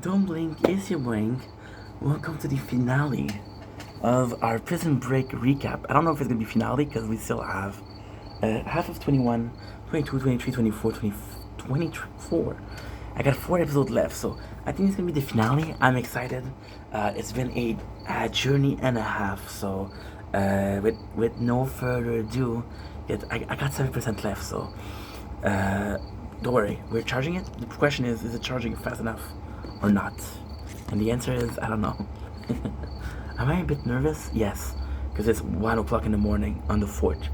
Don't blink, it's your blink. Welcome to the finale of our Prison Break recap. I don't know if it's gonna be finale because we still have half of 21, 22, 23, 24, 24. I got 4 episodes left, so I think it's gonna be the finale. I'm excited. It's been a journey and a half, so with no further ado, I got 7% left, so uh, don't worry, we're charging it. The question is it charging fast enough or not? And the answer is, I don't know. Am I a bit nervous? Yes, because it's 1 o'clock in the morning on the 4th,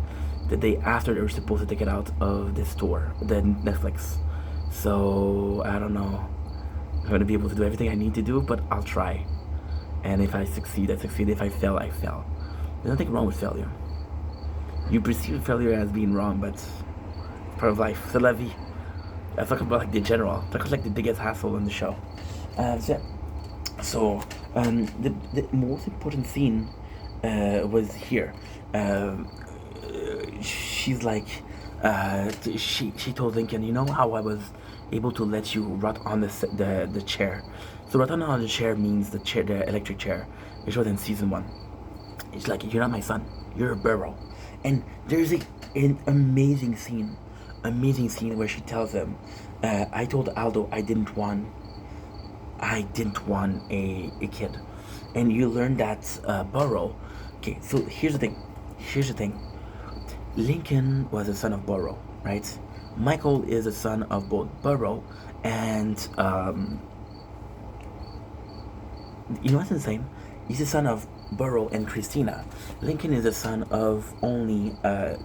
the day after they were supposed to take it out of the store, the Netflix. So, I don't know. I'm going to be able to do everything I need to do, but I'll try. And if I succeed, I succeed. If I fail, I fail. There's nothing wrong with failure. You perceive failure as being wrong, but it's part of life. C'est la vie. I talk about like the general. Talk about like the biggest hassle in the show. So, yeah. The most important scene was here. She's like, she told Lincoln, you know how I was able to let you rot on the chair. So rot on the chair means the electric chair. It was in season 1. It's like, you're not my son. You're a burrow. And there's an amazing scene where she tells him, I told Aldo I didn't want a kid. And you learn that Burrow. Okay, so here's the thing. Lincoln was a son of Burrow, right? Michael is a son of both Burrow and you know what's insane? He's the son of Burrow and Christina. Lincoln is the son of only uh,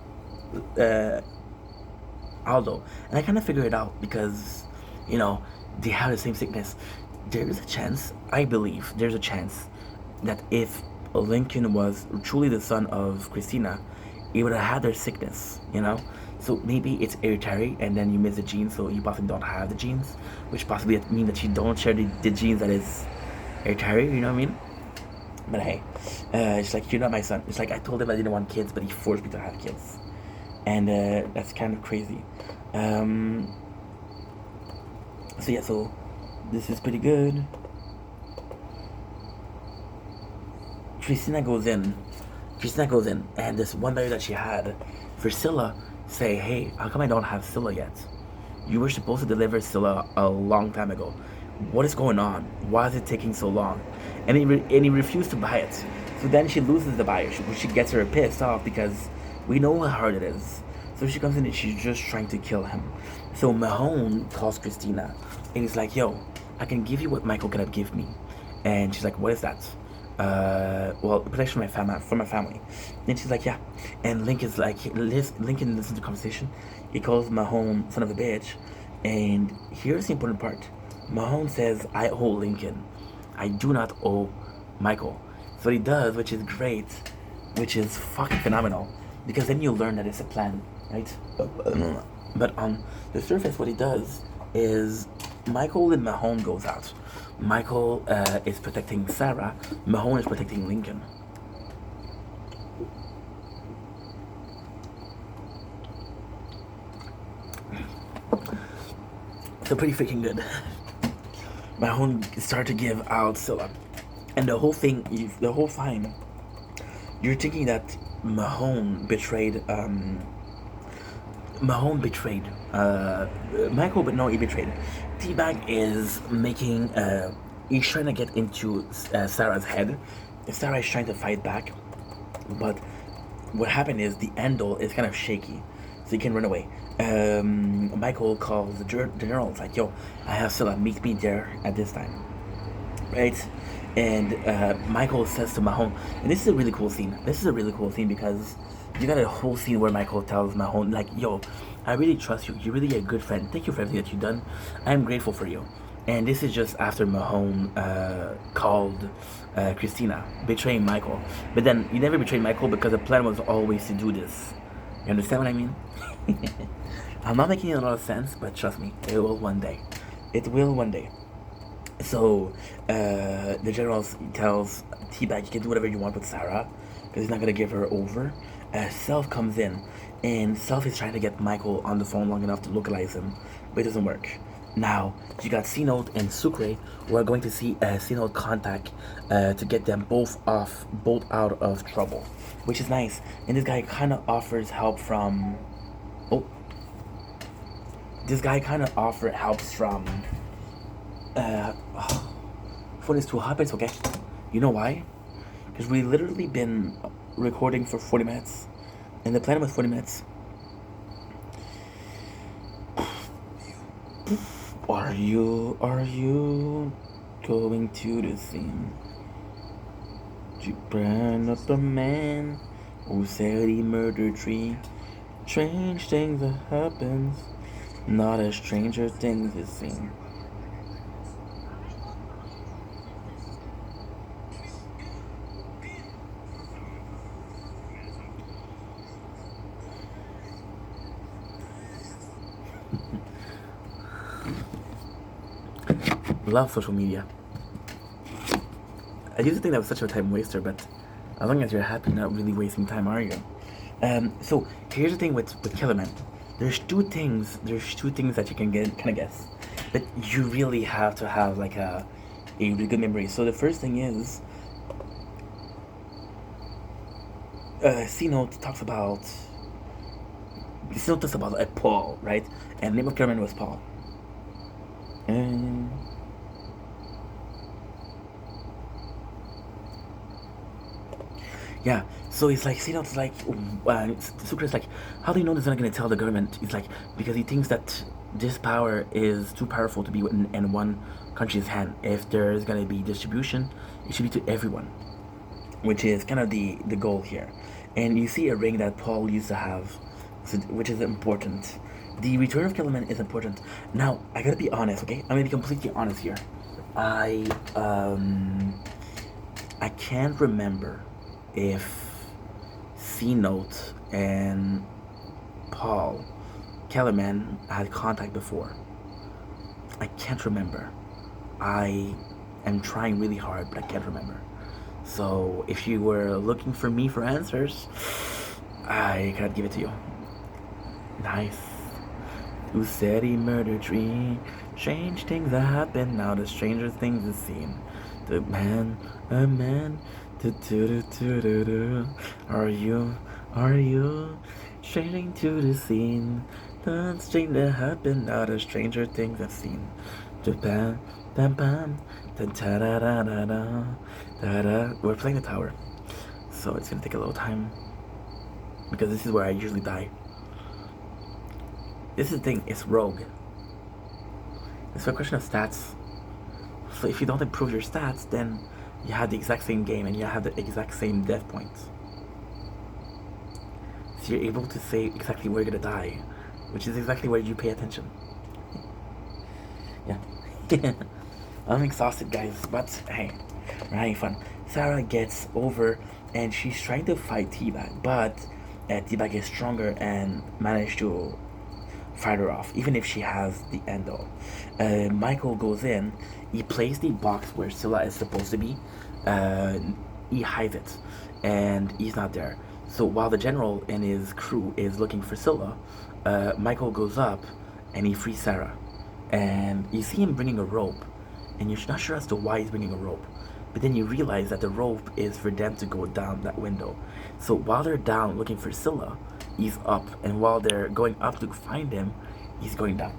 Aldo. And I kind of figured it out because, you know, they have the same sickness. There is a chance, I believe, there's a chance that if Lincoln was truly the son of Christina, he would have had their sickness, you know? So maybe it's hereditary and then you miss the genes, so you possibly don't have the genes, which possibly mean that you don't share the genes that is hereditary, you know what I mean? But hey, it's like, you're not my son. It's like, I told him I didn't want kids, but he forced me to have kids. And that's kind of crazy. Um, so yeah, so this is pretty good. Christina goes in. And this one baby that she had, for Scylla, say, hey, how come I don't have Scylla yet? You were supposed to deliver Scylla a long time ago. What is going on? Why is it taking so long? And he refused to buy it. So then she loses the buyer. She gets her pissed off because we know how hard it is. So she comes in and she's just trying to kill him. So Mahone calls Christina and he's like, yo, I can give you what Michael cannot give me. And she's like, what is that? Well, protection from my family. And she's like, yeah. And Lincoln listens to the conversation. He calls Mahone son of a bitch. And here's the important part. Mahone says, I owe Lincoln. I do not owe Michael. So what he does, which is great, which is fucking phenomenal, because then you learn that it's a plan, right? But on the surface, what he does is Michael and Mahone goes out. Michael is protecting Sarah. Mahone is protecting Lincoln. So pretty freaking good. Mahone started to give out Scylla, and the whole time, you're thinking that Mahone betrayed. Mahone betrayed Michael, but no, he betrayed. Teabag is making. He's trying to get into Sarah's head. Sarah is trying to fight back, but what happened is the handle is kind of shaky, so he can run away. Michael calls the general. It's like, yo, I have Scylla. Meet me there at this time, right? And Michael says to Mahone, and this is a really cool scene. Because you got a whole scene where Michael tells Mahone, like, yo, I really trust you. You're really a good friend. Thank you for everything that you've done. I'm grateful for you. And this is just after Mahone called Christina, betraying Michael. But then he never betrayed Michael because the plan was always to do this. You understand what I mean? I'm not making a lot of sense, but trust me, it will one day. So the general tells Teabag, you can do whatever you want with Sarah, because he's not going to give her over. Self comes in, and Self is trying to get Michael on the phone long enough to localize him, but it doesn't work. Now, you got C-Note and Sucre. We're going to see C-Note contact to get them both out of trouble, which is nice. And this guy kind of offers help from. Oh, this guy kind of helps from. Oh, phone is too hot, but it's okay. You know why? Because we literally been recording for 40 minutes, and the plan was 40 minutes. Are you going to the scene to burn up a man who said he murdered three? Strange things that happens, not a stranger things it seems. Love social media. I used to think that was such a time waster, but as long as you're happy, not really wasting time, are you? So here's the thing with Killerman. There's two things that you can kind of guess, but you really have to have like a really good memory. So the first thing is, C-Note talks about Paul, right? And the name of Killerman was Paul. And yeah, so it's like, C-Note's like, Sucre's like, how do you know this is not going to tell the government? It's like, because he thinks that this power is too powerful to be in one country's hand. If there's going to be distribution, it should be to everyone, which is kind of the goal here. And you see a ring that Paul used to have, which is important. The return of Killerman is important. Now, I gotta be honest, okay? I'm gonna be completely honest here. I can't remember if C-Note and Paul Kellerman had contact before. I can't remember. I am trying really hard, but I can't remember. So if you were looking for me for answers, I cannot give it to you. Nice. Who said he murdered three? Strange things that happen, now the stranger things are seen. The man, a man, do. Are you strangling to the scene? The strange that happened, now the stranger things I've seen. Japan, bam bam, da da da da da da da. We're playing the tower, so it's gonna take a little time because this is where I usually die. This is the thing, it's rogue. It's a question of stats. So if you don't improve your stats, then you have the exact same game and you have the exact same death points. So you're able to say exactly where you're gonna die, which is exactly where you pay attention. Yeah. I'm exhausted, guys, but hey, we're having fun. Sarah gets over and she's trying to fight T-Bag, but T-Bag is stronger and managed to fight her off, even if she has the endo. Michael goes in, he plays the box where Scylla is supposed to be, he hides it, and he's not there. So while the general and his crew is looking for Scylla, Michael goes up and he frees Sarah. And you see him bringing a rope, and you're not sure as to why he's bringing a rope. But then you realize that the rope is for them to go down that window. So while they're down looking for Scylla, he's up, and while they're going up to find him, he's going down.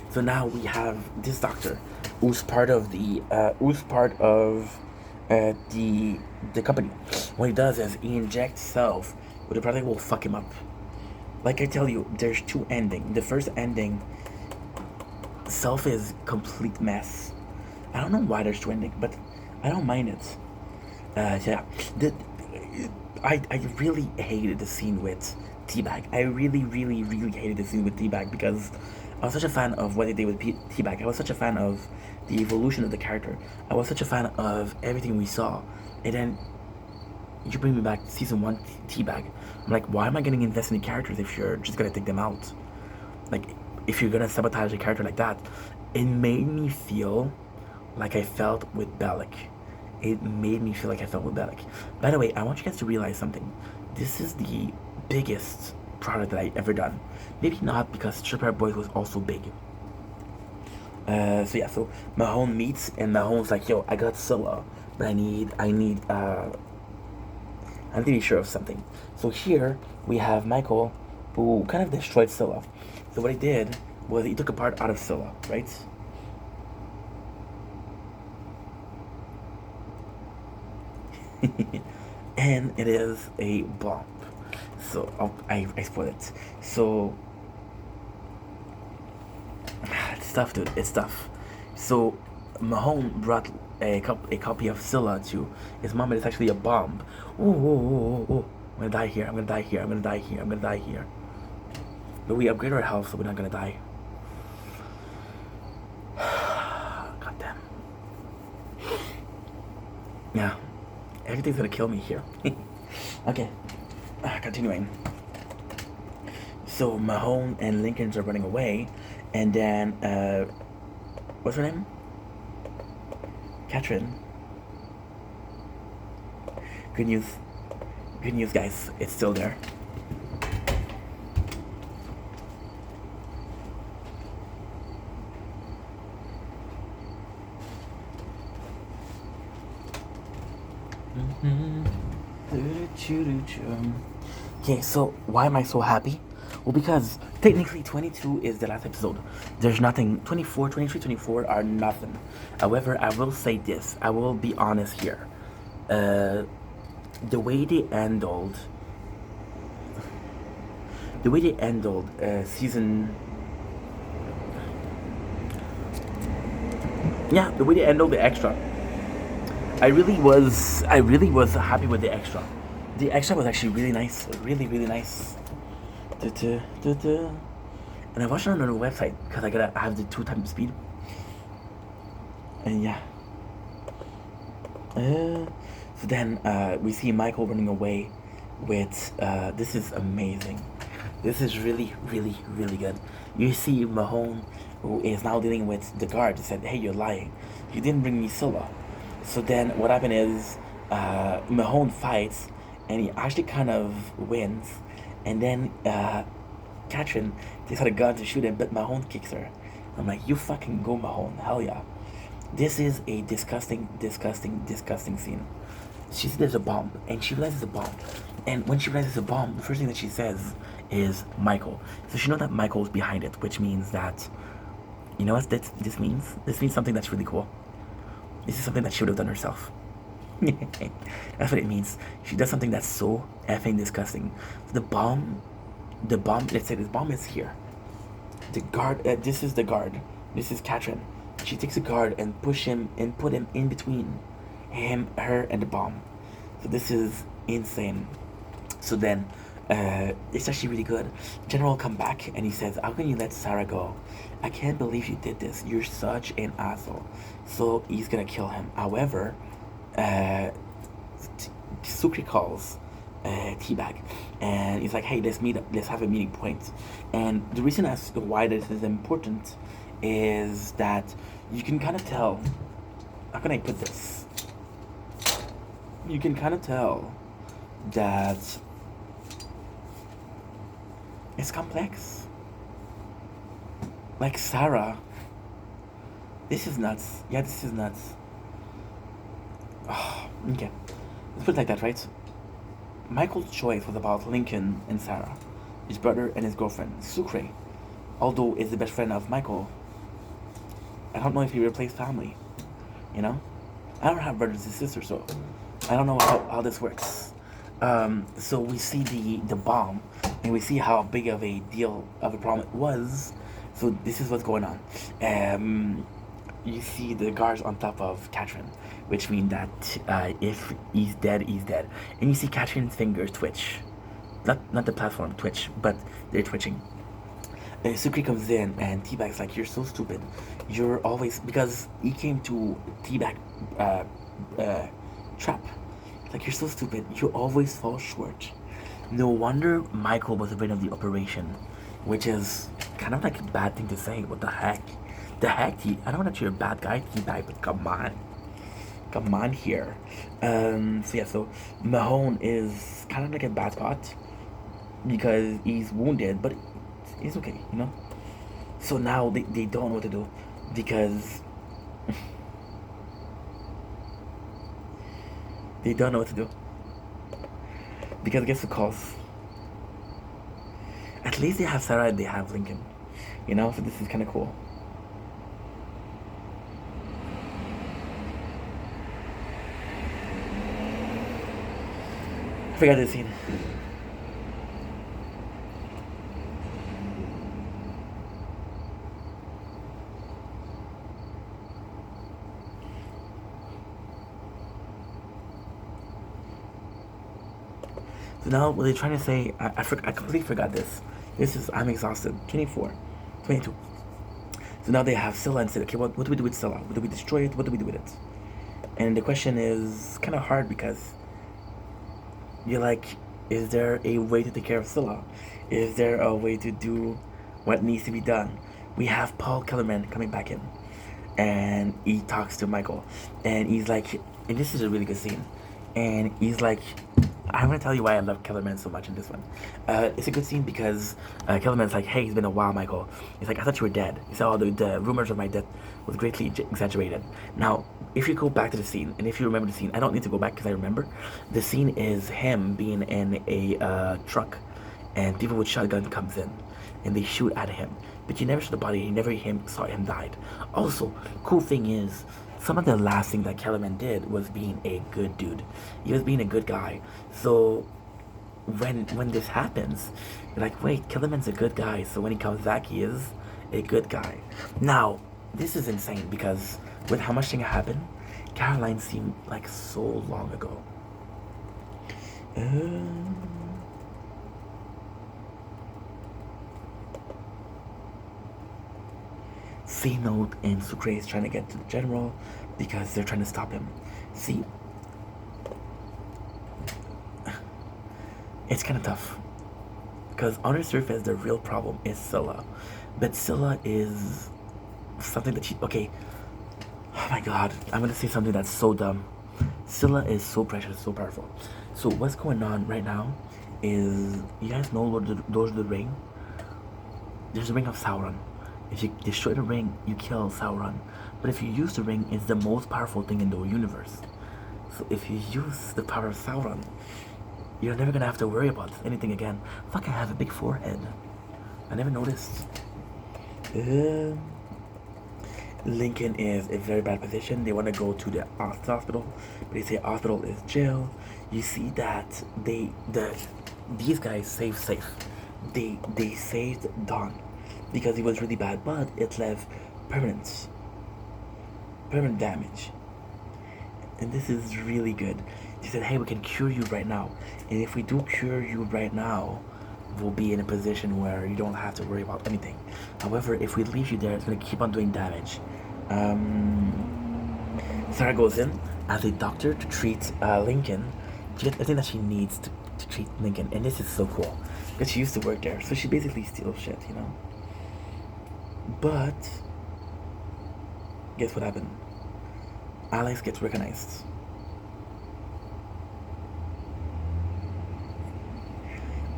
So now we have this doctor, who's part of the company. What he does is he injects Self with a product that will fuck him up. Like I tell you, there's two endings. The first ending, Self is complete mess. I don't know why there's two endings, but I don't mind it. Yeah. I really hated the scene with T-Bag. I really hated the scene with T-Bag because I was such a fan of what they did with T-Bag. I was such a fan of the evolution of the character. I was such a fan of everything we saw. And then you bring me back to season 1 T-Bag. I'm like, why am I getting invested in characters if you're just gonna take them out? Like, if you're gonna sabotage a character like that. It made me feel like I felt with Bellic. It made me feel like I felt with Bellic. By the way, I want you guys to realize something. This is the biggest product that I ever done. Maybe not, because Tripwire Boys was also big. So yeah, so Mahone meets and Mahone's like, yo, I got Scylla, but I need to be sure of something. So here we have Michael, who kind of destroyed Scylla. So what he did was he took a part out of Scylla, right? And it is a bomb. So I spoiled it. So it's tough, dude. It's tough. So Mahone brought a copy of Scylla to his mom, and it's actually a bomb. Oh, oh, oh, oh, oh. I'm gonna die here. I'm gonna die here. I'm gonna die here. I'm gonna die here. But we upgrade our health, so we're not gonna die. God damn. Yeah. Everything's gonna kill me here. Okay. Continuing. So Mahone and Lincolns are running away, and then what's her name? Katrin. Good news. Good news, guys. It's still there. Okay, so why am I so happy? Well, because technically 22 is the last episode. There's nothing. 24, 23, 24 are nothing. However, I will say this. I will be honest here. The way they handled. The way they handled season. Yeah, the way they handled the extra. I really was happy with the extra. The extra was actually really nice, really nice. And I watched it on another website because I have the 2 times speed. And yeah. So then we see Michael running away with. This is amazing. This is really good. You see Mahone, who is now dealing with the guard, said, "Hey, you're lying. You didn't bring me Scylla." So then what happened is Mahone fights and he actually kind of wins. And then Katrin takes out a gun to shoot him, but Mahone kicks her. I'm like, you fucking go, Mahone. Hell yeah. This is a disgusting scene. She sees there's a bomb, and she realizes a bomb. And when she realizes a bomb, the first thing that she says is Michael. So she knows that Michael's behind it, which means that, you know what this means? This means something that's really cool. This is something that she would have done herself. That's what it means. She does something that's so effing disgusting. The bomb, let's say this bomb is here. The guard, this is the guard. This is Katrin. She takes a guard and put him in between her, and the bomb. So this is insane. So then, it's actually really good. General come back and he says, "How can you let Sarah go? I can't believe you did this. You're such an asshole." So he's gonna kill him. However, Sukri calls Teabag, and he's like, "Hey, let's meet up. Let's have a meeting point." And the reason as to why this is important is that you can kind of tell. How can I put this? You can kind of tell that it's complex. Like Sarah. This is nuts. Yeah, this is nuts. Oh, okay. Let's put it like that, right? Michael's choice was about Lincoln and Sarah, his brother and his girlfriend, Sucre. Although is the best friend of Michael, I don't know if he replaced family. You know? I don't have brothers and sisters, so I don't know how this works. So we see the bomb, and we see how big of a deal of a problem it was. So this is what's going on. You see the guards on top of Katrin, which means that if he's dead, he's dead. And you see Katrin's fingers twitch. Not the platform twitch, but they're twitching. Sukri comes in and Teabag's like, "You're so stupid. You're always..." Because he came to Teabag trap. Like, "You're so stupid. You always fall short." No wonder Michael was afraid of the operation, which is kind of like a bad thing to say. What the heck? I know that you're a bad guy, Teabag, but come on here. So Mahone is kind of like a bad spot because he's wounded, but he's okay, you know. So now they don't know what to do. because they don't know what to do. Because guess who calls? At least they have Sarah and they have Lincoln. You know, so this is kind of cool. I forgot this scene. So now what they're trying to say, I completely forgot this. I'm exhausted. 24, 22. So now they have Scylla and said, okay, what do we do with Scylla? Do we destroy it? What do we do with it? And the question is kind of hard because you're like, is there a way to take care of Scylla? Is there a way to do what needs to be done? We have Paul Kellerman coming back in, and he talks to Michael, and he's like, and this is a really good scene, and he's like, I'm gonna tell you why I love Kellerman so much in this one. It's a good scene because Kellerman's like, hey, it's been a while, Michael. He's like, I thought you were dead. He said, oh, the rumors of my death was greatly exaggerated. Now, if you go back to the scene, and if you remember the scene, I don't need to go back because I remember. The scene is him being in a truck, and people with shotgun comes in, and they shoot at him. But you never saw the body, you never saw him died. Also, cool thing is, some of the last thing that Kellerman did was being a good dude. He was being a good guy. So when this happens, you're like, wait, Kellerman's a good guy. So when he comes back, he is a good guy. Now, this is insane because with how much thing happened, Caroline seemed like so long ago. C-Note and Sucre is trying to get to the general because they're trying to stop him. See, it's kind of tough because on the surface the real problem is Scylla, but Scylla is something that okay, oh my god, I'm gonna say something that's so dumb. Scylla is so precious, so powerful. So what's going on right now is, you guys know Lord of the Ring? There's a ring of Sauron. If you destroy the ring, you kill Sauron. But if you use the ring, it's the most powerful thing in the universe. So if you use the power of Sauron, you're never gonna have to worry about anything again. Fuck, I have a big forehead. I never noticed. Lincoln is in a very bad position. They want to go to the hospital, but they say hospital is jail. You see that these guys saved safe. They saved Don because he was really bad, but it left permanent damage. And this is really good. They said, hey, we can cure you right now, and if we do cure you right now, we'll be in a position where you don't have to worry about anything. However, if we leave you there, it's going to keep on doing damage. Sarah goes in as a doctor to treat Lincoln. I think that she needs to treat Lincoln, and this is so cool because she used to work there, so she basically steals shit, you know. But guess what happened? Alex gets recognized.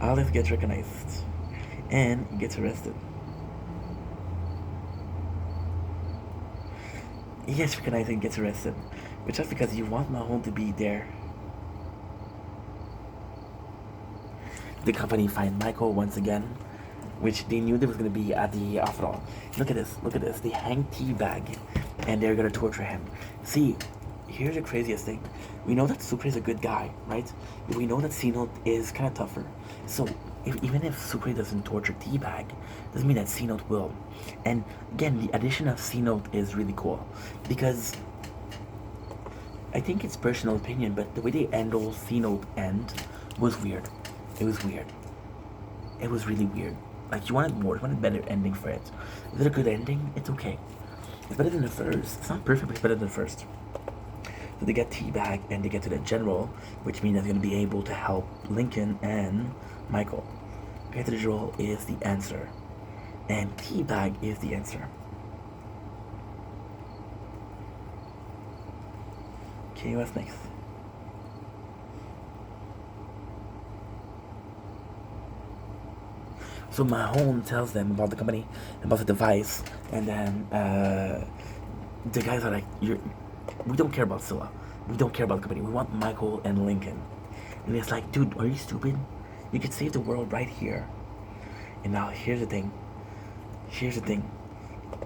Alex gets recognized and gets arrested. He gets recognized and gets arrested, but just because you want Mahone to be there. The company find Michael once again, which they knew they was going to be at the hospital. Look at this. They hang T-Bag, and they're going to torture him. See, here's the craziest thing. We know that Sucre is a good guy, right? We know that C-Note is kind of tougher. So, even if Sucre doesn't torture T-Bag, doesn't mean that C-Note will. And again, the addition of C-Note is really cool, because I think it's personal opinion, but the way they handle C-Note end was weird. It was weird. It was really weird. Like, you wanted more, you wanted a better ending for it. Is it a good ending? It's okay. It's better than the first. It's not perfect, but it's better than the first. So they get T-Bag and they get to the general, which means they're going to be able to help Lincoln and Michael. Get to the general is the answer, and T-Bag is the answer. Okay, what's next? So Mahone tells them about the company, about the device, and then the guys are like, we don't care about Scylla. We don't care about the company. We want Michael and Lincoln. And it's like, dude, are you stupid? You could save the world right here. And now here's the thing. Here's the thing.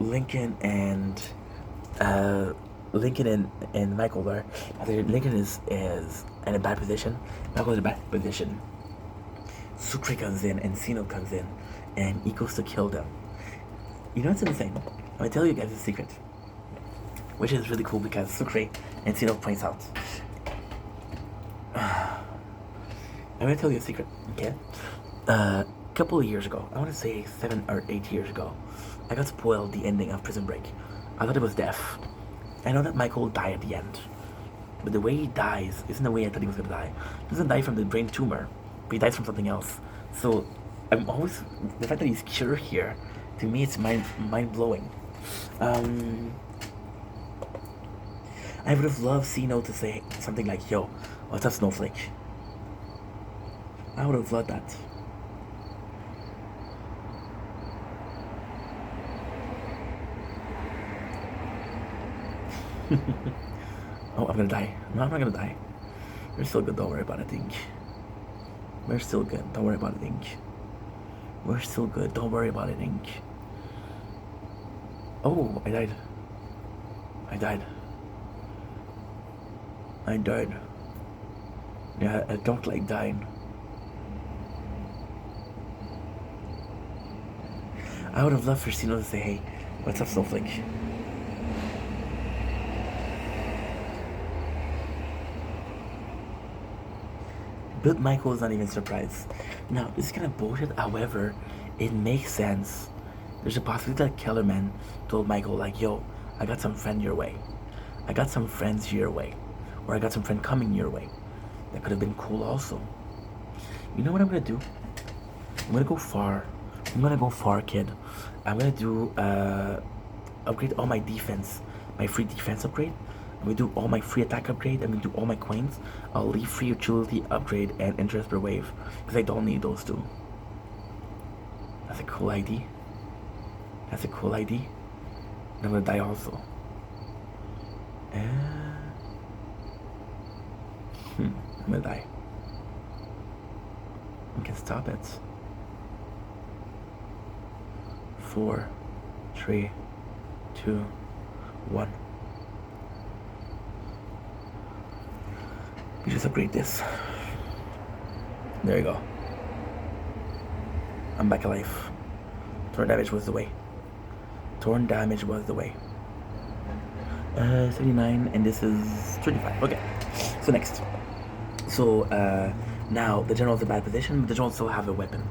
Lincoln and Michael are. Lincoln is in a bad position. Michael is in a bad position. Sucre comes in and Sino comes in, and he goes to kill them. You know what's insane? I'm gonna tell you guys a secret, which is really cool because Sucre and Sino points out. I'm gonna tell you a secret, okay? A couple of years ago, I want to say 7 or 8 years ago, I got spoiled the ending of Prison Break. I thought it was death. I know that Michael died at the end, but the way he dies isn't the way I thought he was gonna die. He doesn't die from the brain tumor, but he dies from something else. So I'm always, the fact that he's cured here, to me it's mind blowing. I would have loved Sino to say something like, "Yo, what's up, Snowflake?" I would have loved that. Oh, I'm gonna die. No, I'm not gonna die. We're still good, don't worry about it, Ink. We're still good, don't worry about it, Ink. We're still good, don't worry about it, Ink. Oh, I died. I died. I died. Yeah, I don't like dying. I would have loved for Sino to say, "Hey, what's up, Snowflake?" But Michael is not even surprised. Now, this is kind of bullshit, however, it makes sense. There's a possibility that Kellerman told Michael, like, "Yo, I got some friend your way. I got some friends your way. Or I got some friend coming your way." That could have been cool also. You know what I'm gonna do? I'm gonna go far. I'm gonna go far, kid. I'm gonna do, upgrade all my defense. My free defense upgrade. I'm gonna do all my free attack upgrade. I'm gonna do all my coins. I'll leave free utility upgrade and interest per wave. Because I don't need those two. That's a cool ID. That's a cool ID. And I'm gonna die also. I'm gonna die. We can stop it. 4, 3, 2, 1. We just upgrade this. There you go. I'm back alive. Torn damage was the way. Torn damage was the way. 79, and this is 25. Okay. So next. So now the general's in a bad position, but the general still have a weapon.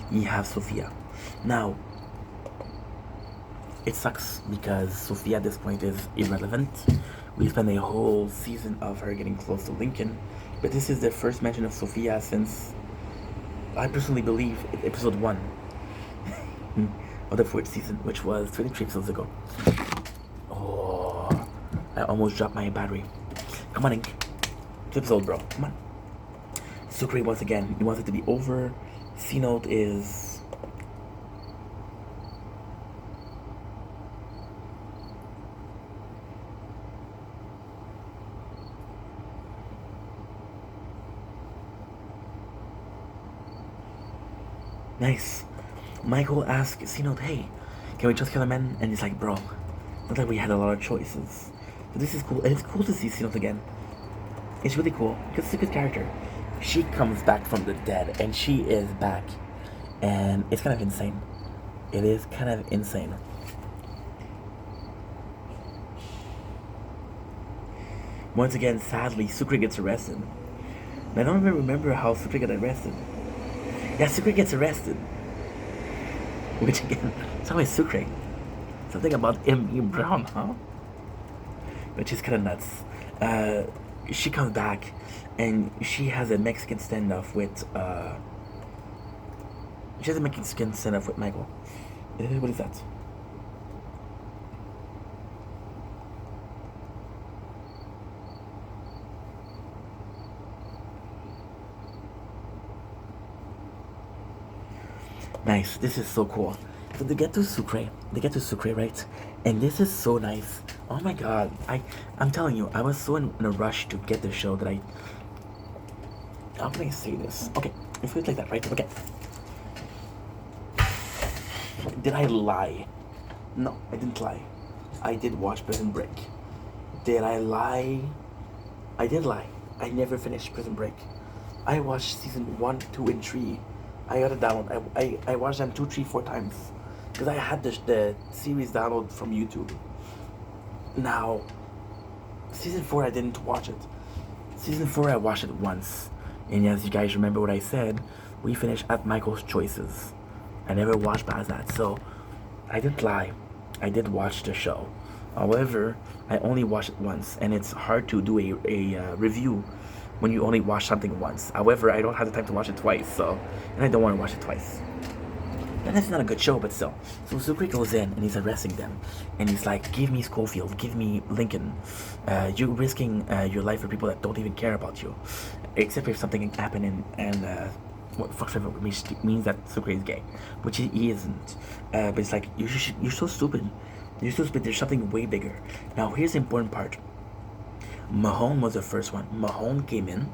You have Sophia. Now it sucks because Sophia at this point is irrelevant. We spent a whole season of her getting close to Lincoln, but this is the first mention of Sophia since, I personally believe, episode 1 of the 4th season, which was 23 episodes ago. Oh, I almost dropped my battery. Come on, Ink. This episode, bro. Come on. Sucre once again. He wants it to be over. C-Note is... Nice. Michael asks C-Note, "Hey, can we just kill the men?" And he's like, "Bro, not that we had a lot of choices. But this is cool. And it's cool to see C-Note again. It's really cool because it's a good character. She comes back from the dead, and she is back. And it's kind of insane. It is kind of insane. Once again, sadly, Sucre gets arrested. And I don't even remember how Sucre got arrested. Yeah, Sucre gets arrested. Which again, it's always Sucre. Something about him being brown, huh? Which is kind of nuts. She comes back, and she has a Mexican standoff with, she has a Mexican standoff with Michael. What is that? Nice. This is so cool. So they get to Sucre, right? And this is so nice. Oh my god. I'm telling you, I was so in a rush to get the show that how can I say this? Okay, if it's like that, right? Okay. Did I lie? No, I didn't lie. I did watch Prison Break. Did I lie? I did lie. I never finished Prison Break. I watched season 1, 2, and 3. I got it down. I watched them 2, 3, 4 times. Because I had the series download from YouTube. Now, season 4 I didn't watch it. Season 4 I watched it once. And as you guys remember what I said, we finished at Michael's Choices. I never watched past that. So, I didn't lie. I did watch the show. However, I only watched it once, and it's hard to do a review when you only watch something once. However, I don't have the time to watch it twice, and I don't want to watch it twice. And that's not a good show, but still. So Sucre goes in and he's arresting them, and he's like, "Give me Schofield, give me Lincoln. You're risking your life for people that don't even care about you, except if something happened and what fucks everyone means that Sucre is gay, which he isn't. But it's like you're so stupid. You're so stupid. There's something way bigger. Now here's the important part. Mahone was the first one. Mahone came in,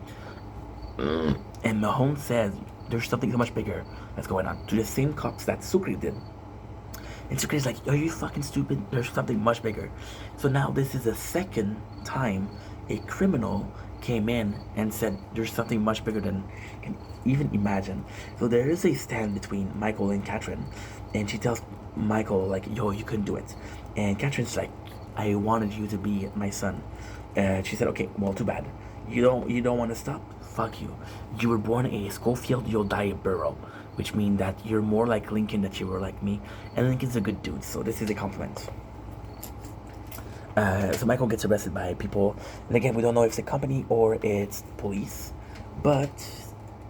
and Mahone says there's something so much bigger that's going on to the same cops that Sucre did. And Sucre's like, "Are you fucking stupid? There's something much bigger." So now this is the second time a criminal came in and said there's something much bigger than can even imagine. So there is a stand between Michael and Catherine, and she tells Michael like, "Yo, you couldn't do it," and Catherine's like, "I wanted you to be my son." She said, "Okay, well, too bad. You don't want to stop? Fuck you. You were born a Schofield, you'll die a Burrow," which means that you're more like Lincoln than you were like me, and Lincoln's a good dude, so this is a compliment. So Michael gets arrested by people, and again, we don't know if it's a company or it's police, but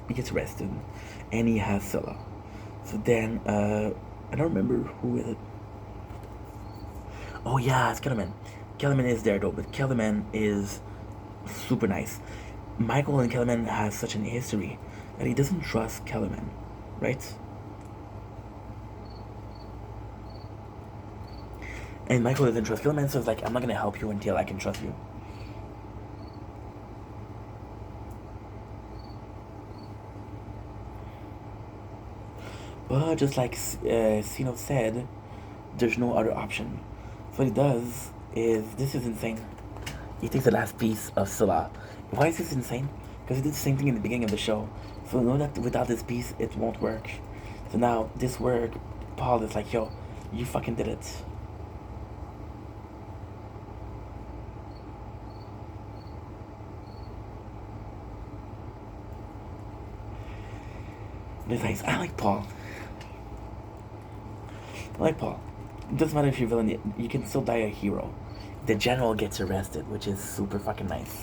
he gets arrested, and he has Scylla. So then, I don't remember who is it. Oh yeah, it's Kellerman. Kellerman is there though, but Kellerman is super nice. Michael and Kellerman has such an history that he doesn't trust Kellerman, right? And Michael doesn't trust Kellerman, so it's like, "I'm not gonna help you until I can trust you." But just like Sino said, there's no other option. So what he does is, this is insane. He takes the last piece of Scylla. Why is this insane? Because he did the same thing in the beginning of the show. So know that without this piece, it won't work. So now this work, Paul is like, "Yo, you fucking did it." And it's nice. I like Paul. I like Paul. It doesn't matter if you're a villain, you can still die a hero. The general gets arrested, which is super fucking nice.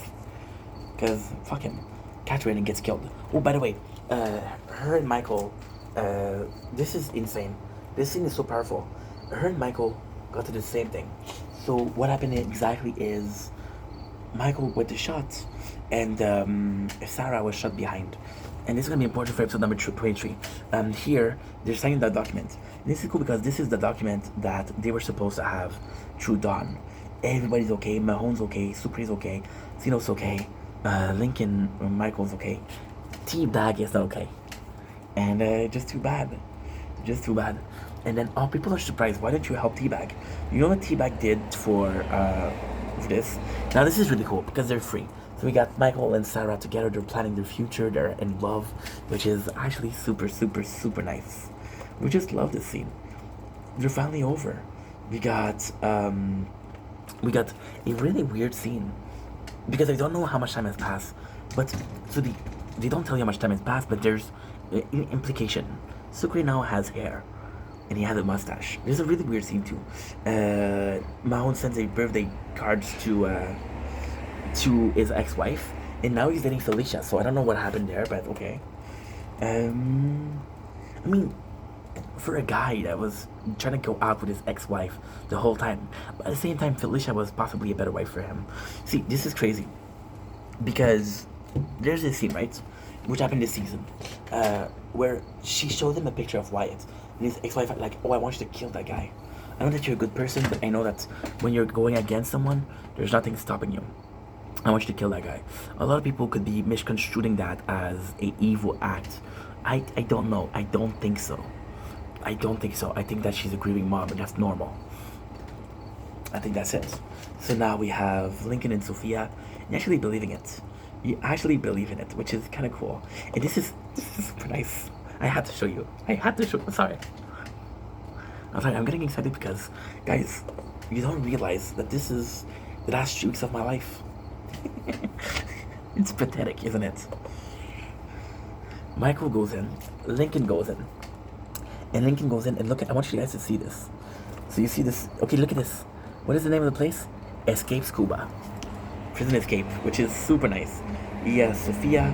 Because, fuck him. Catherine gets killed. Oh, by the way, her and Michael, this is insane. This scene is so powerful. Her and Michael got to the same thing. So what happened exactly is Michael went to shot, and Sarah was shot behind. And this is gonna be important for episode number 23. Here they're signing that document. And this is cool because this is the document that they were supposed to have through Dawn. Everybody's okay. Mahone's okay. Sucre's okay. Zeno's okay. Lincoln, Michael's okay. T-Bag is not okay. And just too bad. Just too bad. And then people are surprised. Why didn't you help T-Bag? You know what T-Bag did for this? Now this is really cool because they're free. So we got Michael and Sarah together. They're planning their future. They're in love, which is actually super, super, super nice. We just love this scene. They're finally over. We got a really weird scene because I don't know how much time has passed. But so they don't tell you how much time has passed, but there's an implication. Sucre now has hair, and he has a mustache. There's a really weird scene too. Mahone sends a birthday cards to his ex-wife, and now he's dating Felicia. So I don't know what happened there, but okay. I mean, for a guy that was trying to go out with his ex-wife the whole time, but at the same time, Felicia was possibly a better wife for him. See, this is crazy because there's this scene, right, which happened this season. where she showed him a picture of Wyatt, and his ex-wife like, oh, I want you to kill that guy. I know that you're a good person, but I know that when you're going against someone, there's nothing stopping you. I want you to kill that guy. A lot of people could be misconstruing that as a evil act. I don't know. I don't think so. I don't think so. I think that she's a grieving mom, and that's normal. I think that's it. So now we have Lincoln and Sophia, and actually believing it. You actually believe in it, which is kind of cool. And this is super nice. I had to show you. I had to show. Sorry. I'm sorry. I'm getting excited because, guys, you don't realize that this is the last 2 weeks of my life. It's pathetic, isn't it? Michael goes in. Lincoln goes in. And Lincoln goes in, and look at. I want you guys to see this. So you see this. Okay, look at this. What is the name of the place? Escape Scuba. Prison Escape, which is super nice. Yes, Sophia.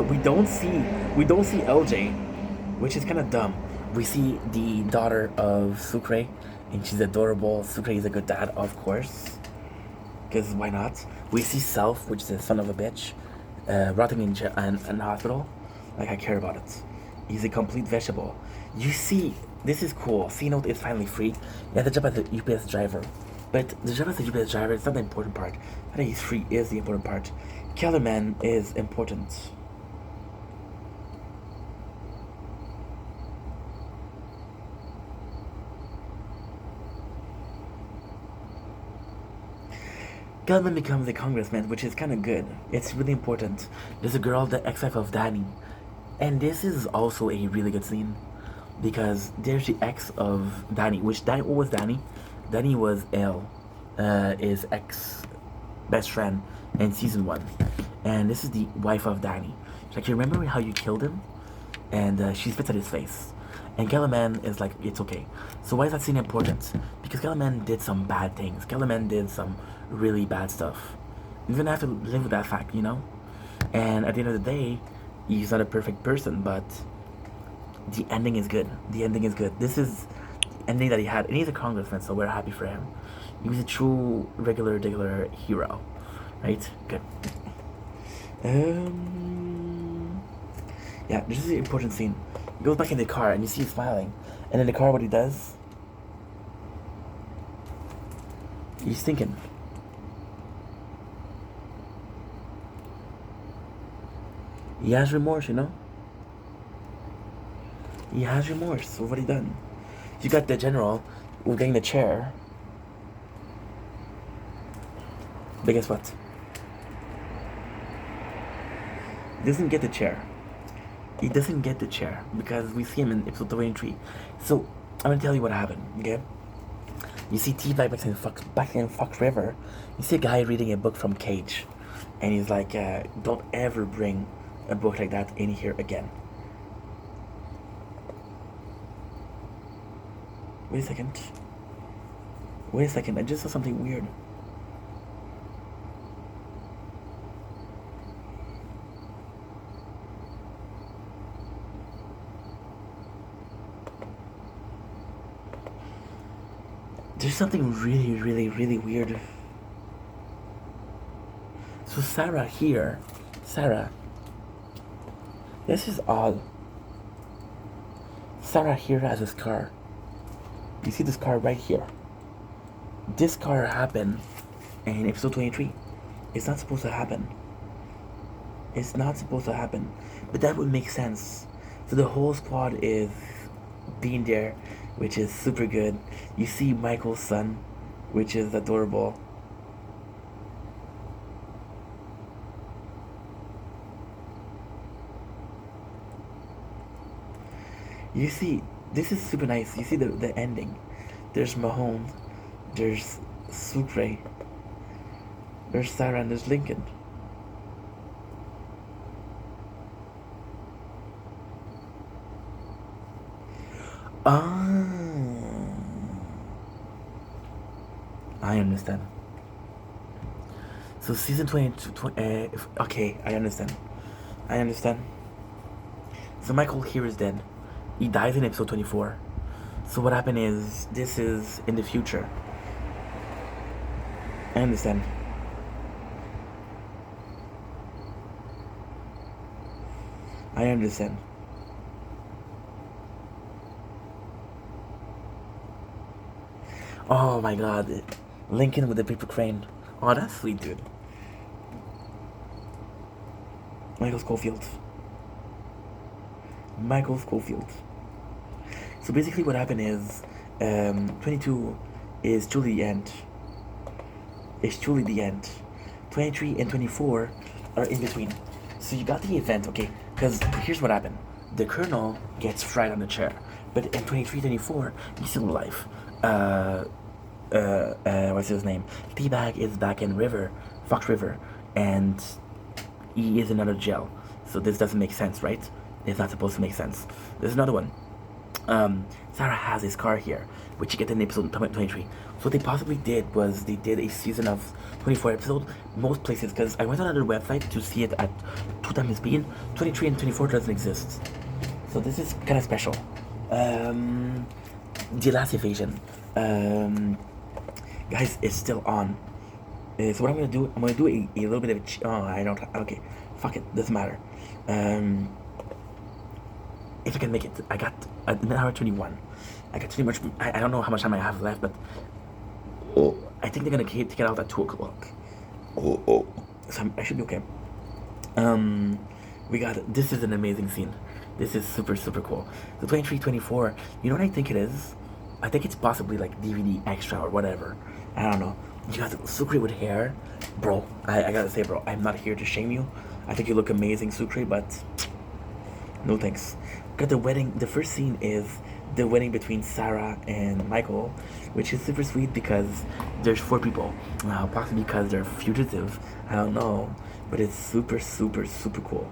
We don't see LJ, which is kind of dumb. We see the daughter of Sucre, and she's adorable. Sucre is a good dad, of course, because why not? We see Self, which is a son of a bitch, rotting in a hospital. Like, I care about it. He's a complete vegetable. You see, this is cool. C-Note is finally free. He had the job as a UPS driver. But the job as a UPS driver is not the important part. That he's free is the important part. Kellerman is important. Kellerman becomes a congressman, which is kind of good. It's really important. There's a girl, the ex-wife of Danny. And this is also a really good scene. Because there's the ex of Danny, which Danny, what was Danny? Danny was Elle, his ex best friend in season 1. And this is the wife of Danny. She's like, you remember how you killed him? And she spits at his face. And Kellerman is like, it's okay. So why is that scene important? Because Kellerman did some bad things. Kellerman did some really bad stuff. You're gonna have to live with that fact, you know? And at the end of the day, he's not a perfect person, but the ending is good. The ending is good. This is the ending that he had. And he's a congressman, so we're happy for him. He was a true, regular hero. Right? Good. Yeah, this is an important scene. He goes back in the car, and you see him smiling. And in the car, what he does, he's thinking. He has remorse, you know? He has remorse for what he done. You got the general who's getting the chair. But guess what? He doesn't get the chair. He doesn't get the chair because we see him in episode 23. So I'm gonna tell you what happened, okay? You see T-Bag back in Fox River. You see a guy reading a book from Cage. And he's like, don't ever bring a book like that in here again. Wait a second, I just saw something weird. There's something really weird. So Sarah, this is odd. Sarah here has a scar. You see this car right here. This car happened in episode 23. It's not supposed to happen. It's not supposed to happen. But that would make sense. So the whole squad is being there, which is super good. You see Michael's son, which is adorable. You see, this is super nice. You see the ending. There's Mahone, there's Sucre, there's Sarah, and there's Lincoln. I understand. So season 22, okay, I understand. So Michael here is dead. He dies in episode 24. So what happened is, this is in the future. I understand. Oh my god. Lincoln with the paper crane. Oh, that's sweet, dude. Michael Schofield. Michael Schofield. So basically, what happened is, 22 is truly the end. It's truly the end. 23 and 24 are in between. So you got the event, okay? Because here's what happened: the colonel gets fried on the chair, but in 23, 24, he's still alive. What's his name? Teabag is back in Fox River, and he is in another jail. So this doesn't make sense, right? It's not supposed to make sense. There's another one. Sarah has his car here, which you get in episode 23. So what they possibly did was they did a season of 24 episodes, most places, because I went on another website to see it at 2 times speed. 23 and 24 doesn't exist. So this is kind of special. The Last Evasion. Guys, it's still on. So what I'm gonna do, I'm gonna do a little bit of I don't, okay, fuck it, doesn't matter. If I can make it, I got an hour 21. I got too much, I don't know how much time I have left, but I think they're gonna take it out at 2 o'clock. So I should be okay. This is an amazing scene. This is super, super cool. The 23, 24, you know what I think it is? I think it's possibly like DVD extra or whatever. I don't know. You got Sucre with hair. Bro, I gotta say, bro, I'm not here to shame you. I think you look amazing, Sucre, but no thanks. Got the wedding. The first scene is the wedding between Sarah and Michael, which is super sweet because there's 4 people. Possibly because they're fugitive. I don't know. But it's super, super, super cool.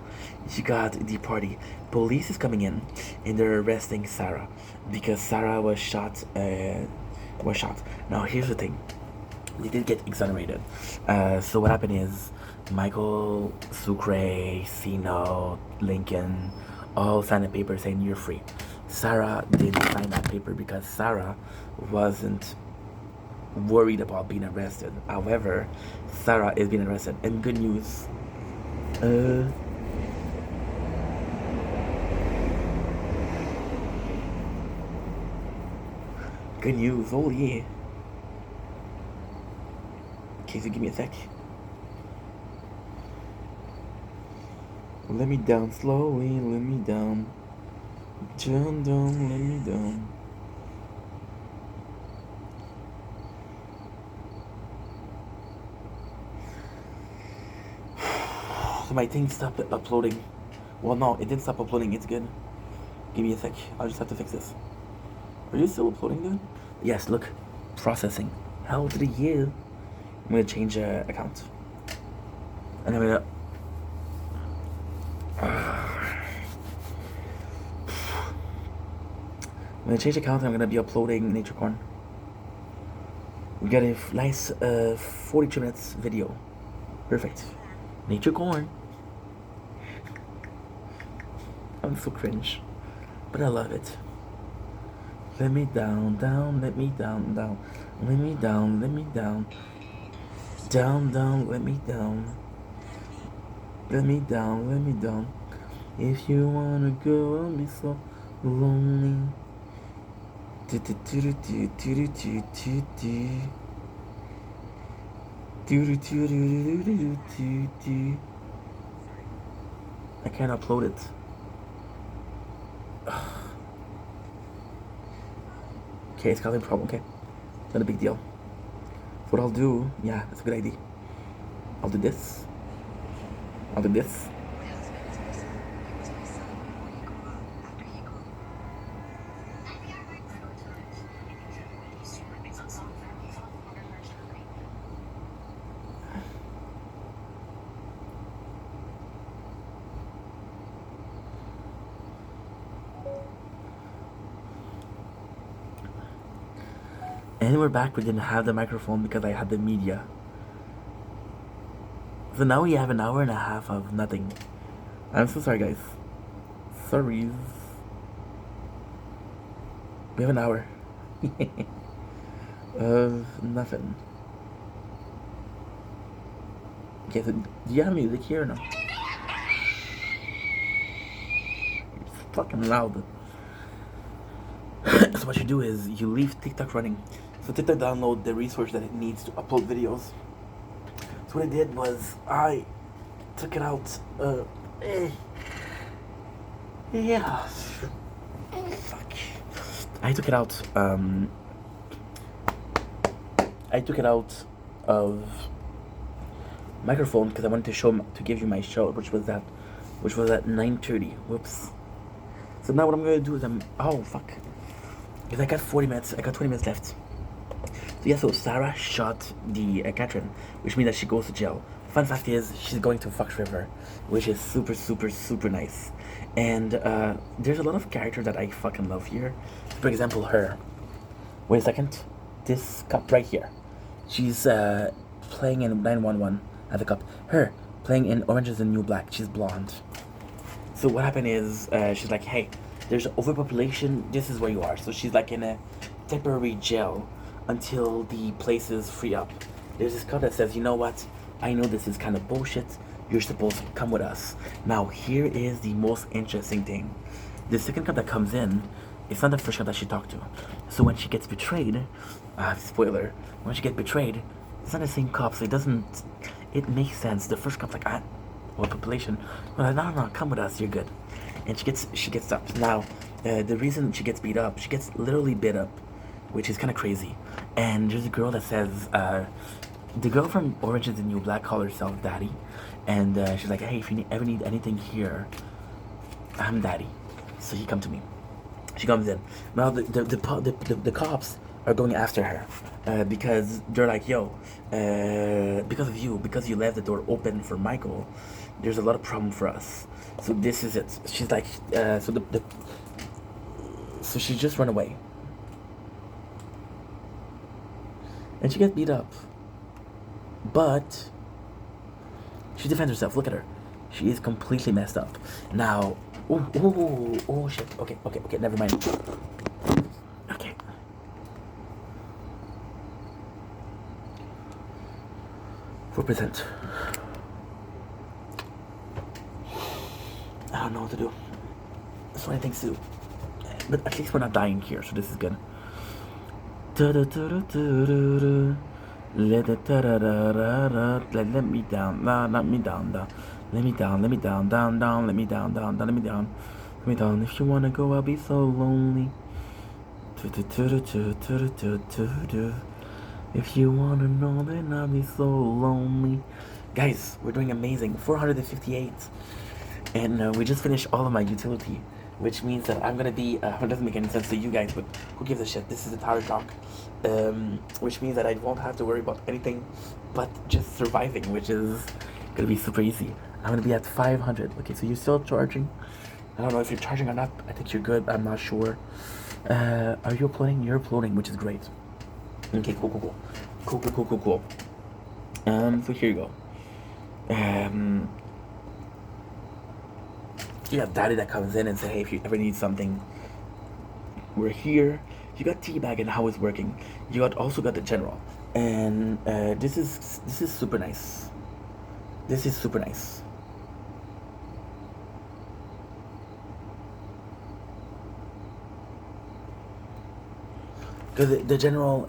You got the party. Police is coming in and they're arresting Sarah because Sarah was shot. Now here's the thing. They did get exonerated. So what happened is Michael, Sucre, Sino, Lincoln all signed a paper saying you're free. Sarah didn't sign that paper because Sarah wasn't worried about being arrested. However, Sarah is being arrested. And good news. Good news. Oh yeah. Okay, so give me a sec. Let me down slowly. Let me down. Down, down, let me down. So my thing stopped uploading. Well, no, it didn't stop uploading. It's good. Give me a sec. I'll just have to fix this. Are you still uploading, dude? Yes, look. Processing. How did you? I'm gonna change account. And I'm gonna... I'm gonna change account and I'm gonna be uploading Nature Corn. We got a nice 42 minutes video. Perfect. Nature Corn. I'm so cringe. But I love it. Let me down, down, let me down, down. Let me down, let me down. Down, down, let me down. Let me down, let me down. If you wanna go, I'll be so lonely. I can't upload it. Okay, it's causing a problem, okay? Not a big deal. So what I'll do, yeah, that's a good idea. I'll do this. I'll do this. And we're back. We didn't have the microphone because I had the media. So now we have an hour and a half of nothing. I'm so sorry, guys. Sorry. We have an hour of nothing. Okay, so do you have music here or no? It's fucking loud. So what you do is you leave TikTok running. So TikTok download the resource that it needs to upload videos. So what I did was I took it out. Yeah. Fuck. I took it out. I took it out of microphone because I wanted to give you my show, which was at 9:30. Whoops. So now what I'm gonna do is oh fuck. Because I got 40 minutes. I got 20 minutes left. So yeah, so Sarah shot the Catherine, which means that she goes to jail. Fun fact is, she's going to Fox River, which is super, super, super nice. And there's a lot of characters that I fucking love here. For example, her. Wait a second. This cop right here. She's playing in 911 at the cop. Her playing in Orange is the New Black. She's blonde. So what happened is, she's like, hey, there's overpopulation. This is where you are. So she's like in a temporary jail until the place is free up. There's this cop that says, you know what? I know this is kind of bullshit. You're supposed to come with us. Now, here is the most interesting thing. The second cop that comes in, it's not the first cop that she talked to. So when she gets betrayed, spoiler, when she gets betrayed, it's not the same cop, so it makes sense. The first cop's like, what population? Well, no, come with us, you're good. And she gets up. Now, the reason she gets beat up, she gets literally beat up, which is kind of crazy. And there's a girl that says, the girl from Orange is the New Black calls herself Daddy, and she's like, hey, if you ever need anything here, I'm Daddy, so you come to me. She comes in. Now the cops are going after her because they're like, yo, because of you, because you left the door open for Michael, there's a lot of problem for us. So this is it. She's like, so she just run away, and she gets beat up. But she defends herself. Look at her. She is completely messed up. Now, oh shit. Okay, never mind. Okay. %. I don't know what to do. That's what I think too. But at least we're not dying here, so this is good. Let me down, let me down, let me down, let me down, down, let me down, let me down, let me down. If you wanna go, I'll be so lonely. If you wanna know, then I'll be so lonely. Guys, we're doing amazing. 458, and we just finished all of my utility, which means that I'm gonna be. It doesn't make any sense to you guys, but who gives a shit? This is a tower talk. Which means that I won't have to worry about anything but just surviving, which is gonna be super easy. I'm gonna be at 500. Okay, so you're still charging. I don't know if you're charging or not. I think you're good. I'm not sure. Are you uploading? You're uploading, which is great. Okay, cool. So here you go. You got Daddy that comes in and say, hey, if you ever need something, we're here. You got Teabag and how it's working. You also got the General, and this is super nice. This is super nice. Because the General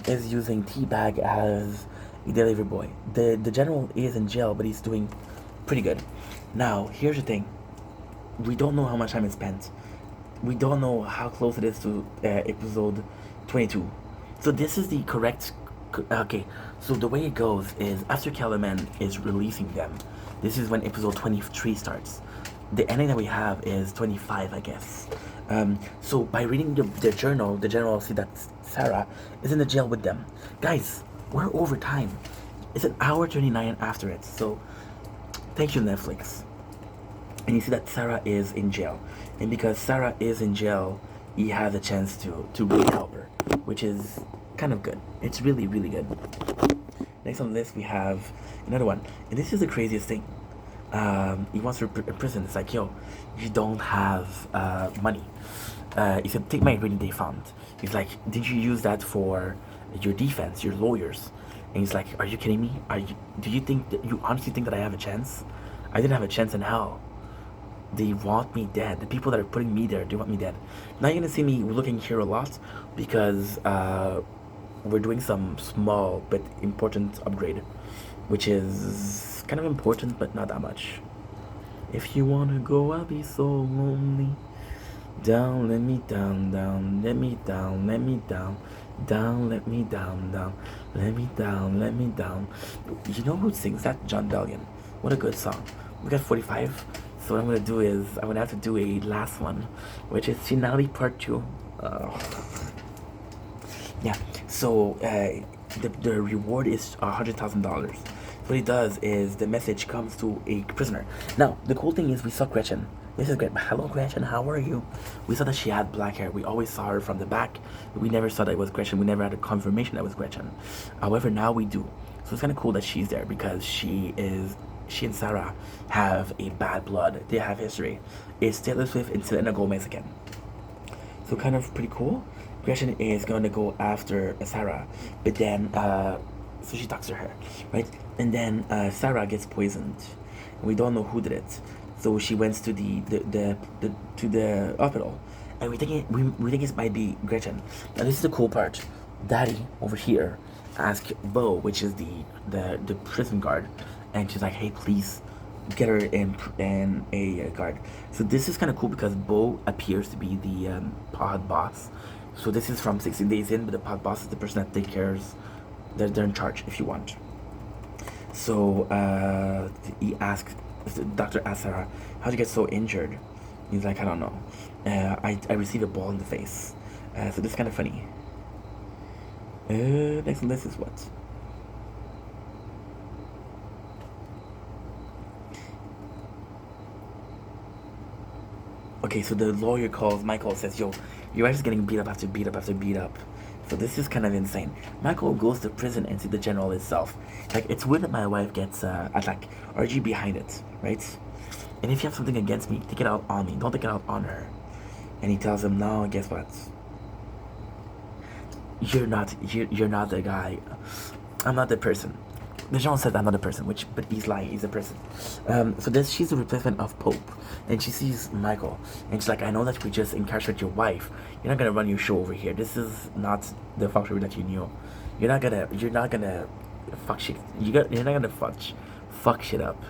is using Teabag as a delivery boy. The General is in jail, but he's doing pretty good. Now, here's the thing. We don't know how much time is spent. We don't know how close it is to episode 22. So this is the correct. Okay, so the way it goes is after Kellerman is releasing them, this is when episode 23 starts. The ending that we have is 25, I guess. So by reading the journal, the General will see that Sarah is in the jail with them. Guys, we're over time. It's an hour 29 after it. So thank you, Netflix. And you see that Sarah is in jail. And because Sarah is in jail, he has a chance to really help her, which is kind of good. It's really, really good. Next on the list, we have another one. And this is the craziest thing. He wants her in prison. It's like, yo, you don't have money. He said, take my rainy day fund. He's like, did you use that for your defense, your lawyers? And he's like, are you kidding me? Do you honestly think that I have a chance? I didn't have a chance in hell. They want me dead. The people that are putting me there, they want me dead. Now you're gonna see me looking here a lot because we're doing some small but important upgrade, which is kind of important but not that much. If you wanna go, I'll be so lonely. Down, let me down, down, let me down, let me down, down, let me down, down, let me down, let me down. You know who sings that? John Bellion. What a good song. We got 45. So what I'm gonna do is I'm gonna have to do a last one, which is finale part 2. Yeah. So the reward is $100,000. What he does is the message comes to a prisoner. Now the cool thing is we saw Gretchen. This is great. Hello, Gretchen. How are you? We saw that she had black hair. We always saw her from the back. We never saw that it was Gretchen. We never had a confirmation that it was Gretchen. However, now we do. So it's kind of cool that she's there because she and Sarah have a bad blood. They have history. It's Taylor Swift and Selena Gomez again. So kind of pretty cool. Gretchen is going to go after Sarah, but then so she talks to her, right? And then Sarah gets poisoned, and we don't know who did it. So she went to the hospital, and we think it might be Gretchen. Now this is the cool part. Daddy over here asked Bo, which is the prison guard, and she's like, "Hey, please get her in a guard." So this is kind of cool because Bo appears to be the pod boss. So this is from 16 Days In, but the pod boss is the person that takes cares. They're in charge if you want. So he asked, the doctor asked Sarah, "How'd you get so injured?" He's like, "I don't know. I received a ball in the face." So this is kind of funny. Next on this is what? Okay, so the lawyer calls Michael, says, "Yo, your wife is getting beat up after beat up after beat up." So this is kind of insane. Michael goes to prison and sees the general itself. Like, it's weird that my wife gets attacked. RG behind it, right? And if you have something against me, take it out on me. Don't take it out on her. And he tells him, "No, guess what? You're not the guy. I'm not the person." The general said I'm not a person, but he's lying. He's a person. So this she's the replacement of Pope, and she sees Michael, and she's like, "I know that we just incarcerate your wife. You're not gonna run your show over here. This is not the factory that you knew. You're not gonna fuck shit. You're not gonna fuck shit up."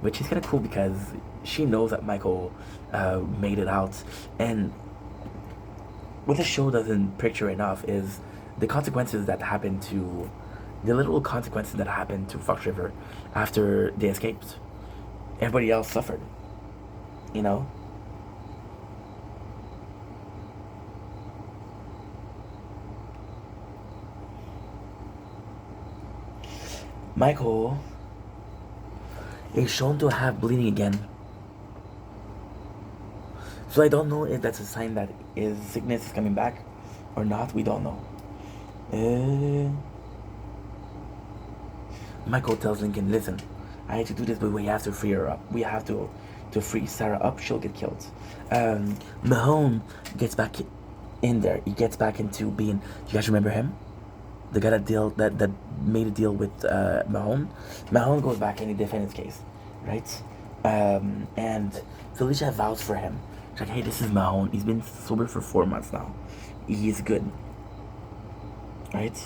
Which is kind of cool because she knows that Michael made it out, and what the show doesn't picture enough is the consequences that happen to the literal consequences that happened to Fox River after they escaped. Everybody else suffered, you know? Michael is shown to have bleeding again. So I don't know if that's a sign that his sickness is coming back or not. We don't know. Michael tells Lincoln, "Listen, I hate to do this, but we have to free her up. We have to free Sarah up. She'll get killed." Mahone gets back in there. He gets back into being. You guys remember him? The guy that made a deal with Mahone. Mahone goes back and he defends his case, right? And Felicia vows for him. She's like, "Hey, this is Mahone. He's been sober for 4 months now. He's good, right?"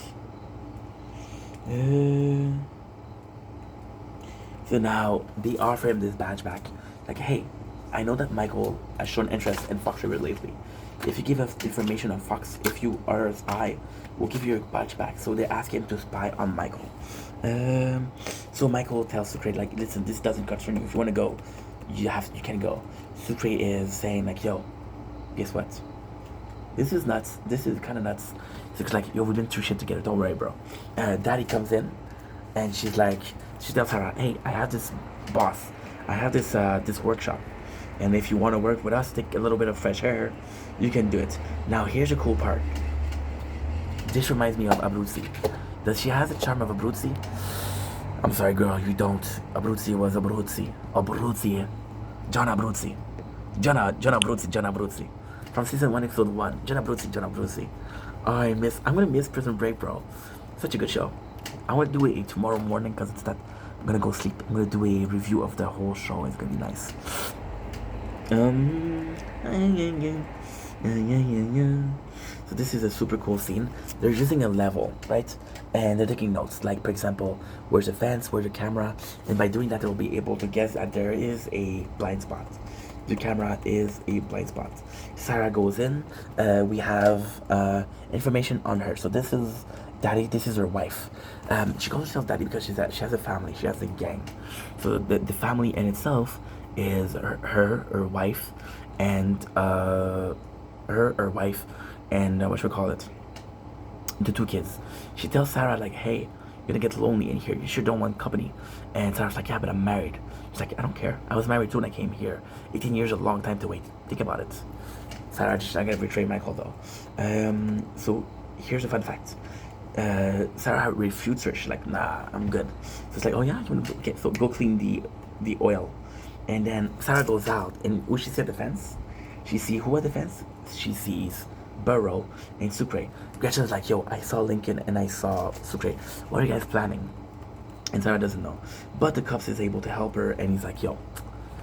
So now they offer him this badge back. Like, "Hey, I know that Michael has shown interest in Fox River lately. If you give us information on Fox, if you are a spy, we'll give you your badge back." So they ask him to spy on Michael. So Michael tells Sucre, like, "Listen, this doesn't concern you. If you want to go, you can go." Sucre is saying like, "Yo, guess what? This is nuts. This is kind of nuts." Sucre's like, "Yo, we've been through shit together. Don't worry, bro." Daddy comes in, and she tells her, "Hey, I have this boss. I have this workshop, and if you want to work with us, take a little bit of fresh air, you can do it." Now here's the cool part. This reminds me of Abruzzi. Does she have the charm of Abruzzi? I'm sorry, girl, you don't. Abruzzi was Abruzzi. Abruzzi. John Abruzzi. John Abruzzi. From season 1, episode 1. John Abruzzi. I'm gonna miss Prison Break, bro. Such a good show. I want to do it tomorrow morning because it's that I'm gonna go sleep. I'm gonna do a review of the whole show. It's gonna be nice. So So this is a super cool scene. They're using a level, right? And they're taking notes. Like, for example, where's the fence, where's the camera? And by doing that, they'll be able to guess that there is a blind spot. The camera is a blind spot. Sarah goes in. We have information on her. So this is Daddy. This is her wife. She calls herself Daddy because she has a family. She has a gang. So the family in itself is her wife, and her wife, and what should we call it? The two kids. She tells Sarah like, "Hey, you're gonna get lonely in here. You sure don't want company." And Sarah's like, "Yeah, but I'm married." She's like, "I don't care. I was married too when I came here. 18 years is a long time to wait. Think about it." Sarah just not gonna betray Michael though. So here's a fun fact. Sarah refutes her. She's like, "Nah, I'm good." So it's like, "Oh yeah, you wanna go clean the oil." And then Sarah goes out, and when she sees the fence, she sees who at the fence? She sees Burrow and Sucre. Gretchen's like, "Yo, I saw Lincoln and I saw Sucre. What are you guys planning?" And Sarah doesn't know. But the cops is able to help her, and he's like, "Yo,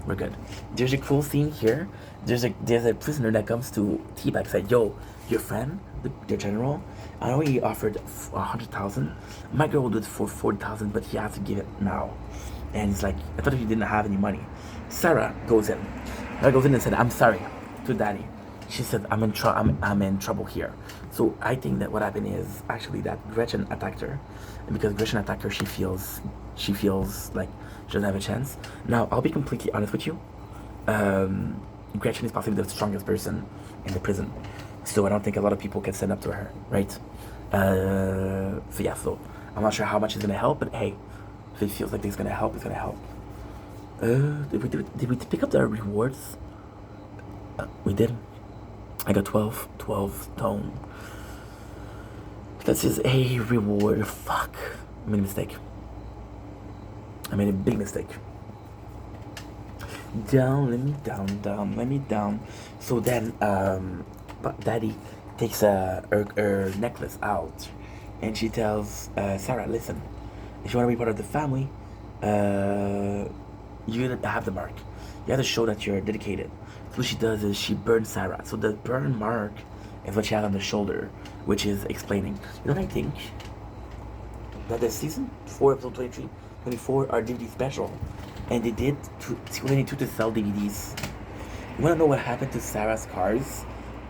we're good." There's a cool scene here. There's a prisoner that comes to T-Bag, said, "Yo, your friend, the general, I know he offered 100,000. My girl will do it for 40,000, but he has to give it now." And he's like, "I thought you didn't have any money." Sarah goes in. Sarah goes in and said, "I'm sorry to Daddy." She said, I'm in trouble here." So I think that what happened is actually that Gretchen attacked her, and because Gretchen attacked her, she feels like she doesn't have a chance. Now I'll be completely honest with you. Gretchen is possibly the strongest person in the prison, so I don't think a lot of people can stand up to her, right? So yeah, so I'm not sure how much it's gonna help, but hey, if it feels like it's gonna help, it's gonna help. Did we pick up the rewards? We did. I got 12 stone. This is a reward. Fuck. I made a mistake. I made a big mistake. Down, let me down. So then, but Daddy takes her necklace out, and she tells Sarah, "Listen, if you want to be part of the family, you have the mark. You have to show that you're dedicated." So what she does is she burns Sarah. So the burn mark is what she has on the shoulder, which is explaining. You know what I think? That the season 4, episode 23, 24 are DVD special, and they did 22 to sell DVDs. You wanna know what happened to Sarah's cars?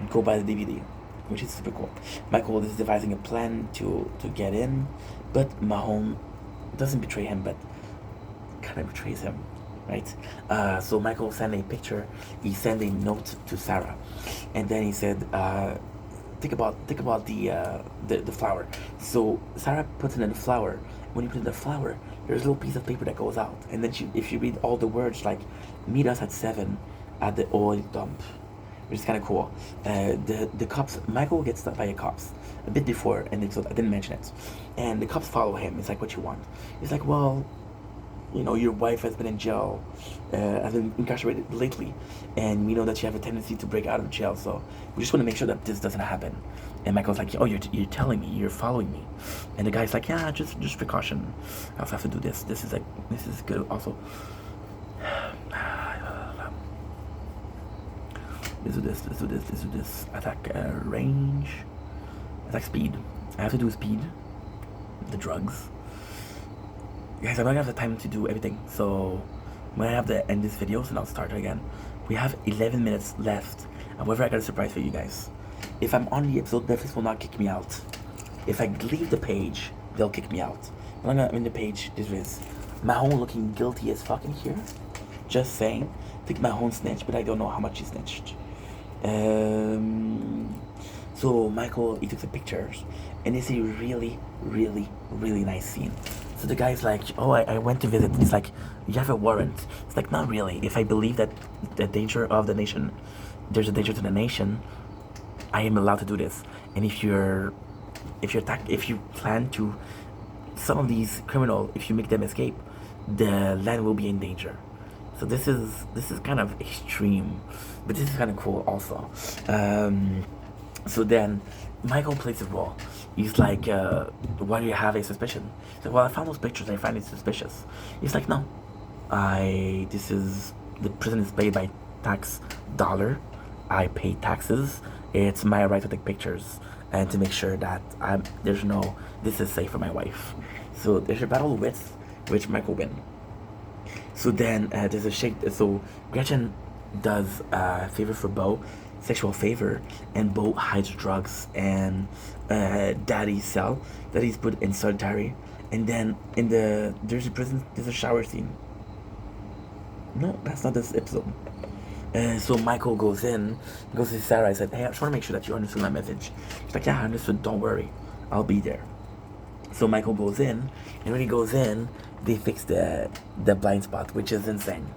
Go buy the DVD, which is super cool. Michael is devising a plan to get in, but Mahone doesn't betray him, but kind of betrays him, right? So Michael sent a picture. He sent a note to Sarah, and then he said, think about the flower. So Sarah puts it in the flower. When you put it in the flower, there's a little piece of paper that goes out, and then if you read all the words, like, "Meet us at 7 at the oil dump," which is kind of cool. The cops, Michael gets stopped by the cops a bit before, and so I didn't mention it. And the cops follow him. It's like, "What you want?" He's like, "Well, you know, your wife has been in jail, has been incarcerated lately, and we know that you have a tendency to break out of jail, so we just want to make sure that this doesn't happen." And Michael's like, "Oh, you're telling me, you're following me," and the guy's like, "Yeah, just precaution. I also have to do this. This is good also." Let's do this. Attack range, attack speed. I have to do speed. The drugs. Guys, I'm not gonna have the time to do everything, so I'm gonna have to end this video, and I'll start again. We have 11 minutes left. However, I got a surprise for you guys. If I'm on the episode, Netflix will not kick me out. If I leave the page, they'll kick me out. But I'm gonna end the page. This is Mahone looking guilty as fucking here. Just saying. I think Mahone snitched, but I don't know how much he snitched. So Michael, he took the pictures, and it's a really, really, really nice scene. So the guy's like, "Oh, I went to visit." It's like, "You have a warrant." It's like, "Not really. If I believe that the danger of the nation, there's a danger to the nation, I am allowed to do this. And if you plan to, some of these criminals, if you make them escape, the land will be in danger." So this is kind of extreme, but this is kind of cool also. So then Michael plays the role. He's like, "Why do you have a suspicion?" He's like, "Well, I found those pictures and I find it suspicious." He's like, "No, the prison is paid by tax dollar. I pay taxes, it's my right to take pictures and to make sure that this is safe for my wife. So there's a battle with which Michael win. So then there's a shake. So Gretchen does a favor for Bo, sexual favor, and Bo hides drugs and Daddy's cell that he's put in solitary. And then in the Jersey prison, there's a shower scene. No, that's not this episode. So Michael goes to Sarah. I said, hey, I just want to make sure that you understood my message. She's like, yeah, I understood. Don't worry, I'll be there. So Michael goes in, and when he goes in, they fix the blind spot, which is insane,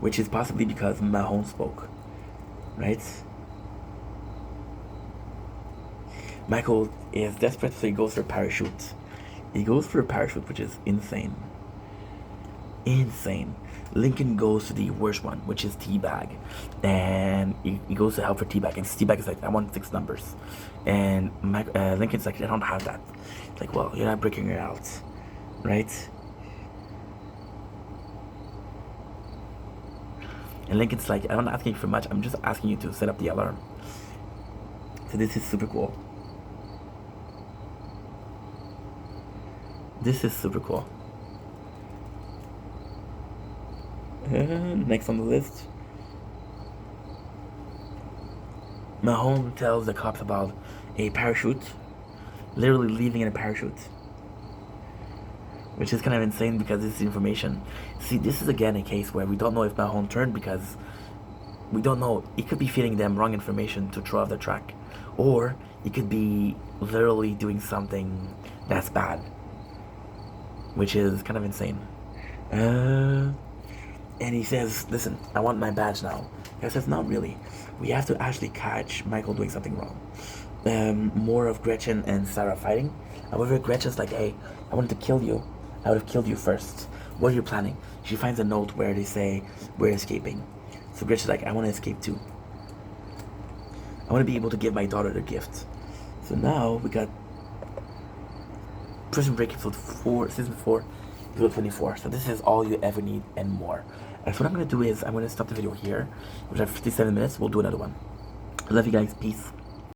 which is possibly because Mahone spoke, right? Michael is desperate, so he goes for a parachute. He goes for a parachute, which is insane. Insane. Lincoln goes to the worst one, which is Teabag, and he goes to help for Teabag, and Teabag is like, I want 6 numbers, and Lincoln's like, I don't have that. It's like, well, you're not breaking it out, right? And Lincoln's like, I'm not asking for much, I'm just asking you to set up the alarm. So this is super cool. This is super cool. Next on the list, Mahone tells the cops about a parachute, literally leaving in a parachute, which is kind of insane because this is information. See, this is again a case where we don't know if Mahone turned because we don't know. He could be feeding them wrong information to throw off the track, or he could be literally doing something that's bad, which is kind of insane. And he says, listen, I want my badge now. He says, not really. We have to actually catch Michael doing something wrong. More of Gretchen and Sarah fighting. However, Gretchen's like, hey, I wanted to kill you. I would have killed you first. What are you planning? She finds a note where they say, we're escaping. So Gretchen's like, I want to escape too. I want to be able to give my daughter the gift. So now we got Prison Break episode 4, season 4, episode 24. So this is all you ever need and more. And so what I'm going to do is I'm going to stop the video here. We have 57 minutes. We'll do another one. I love you guys. Peace.